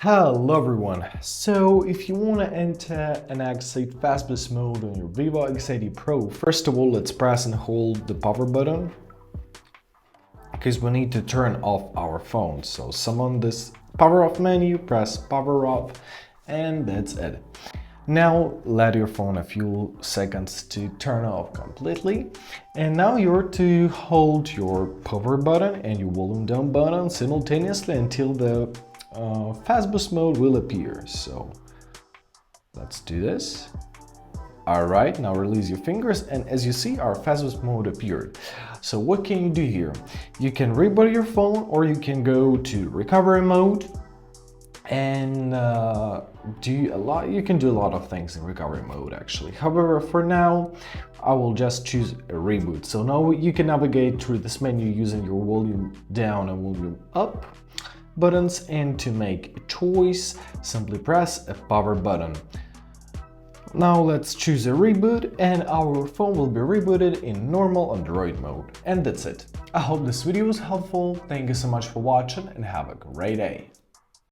Hello everyone, so if you want to enter an X8 Fastboot mode on your Vivo X80 Pro, first of all let's press and hold the power button because we need to turn off our phone. So summon this power off menu, press power off, and that's it. Now let your phone a few seconds to turn off completely, and now you're to hold your power button and your volume down button simultaneously until the Fastboot mode will appear. So let's do this. Alright, now release your fingers, and as you see, our Fastboot mode appeared. So what can you do here? You can reboot your phone, or you can go to recovery mode and you can do a lot of things in recovery mode actually. However, for now I will just choose a reboot. So now you can navigate through this menu using your volume down and volume up buttons, and to make a choice simply press a power button. Now let's choose a reboot and our phone will be rebooted in normal Android mode. And that's it. I hope this video was helpful. Thank you so much for watching and have a great day.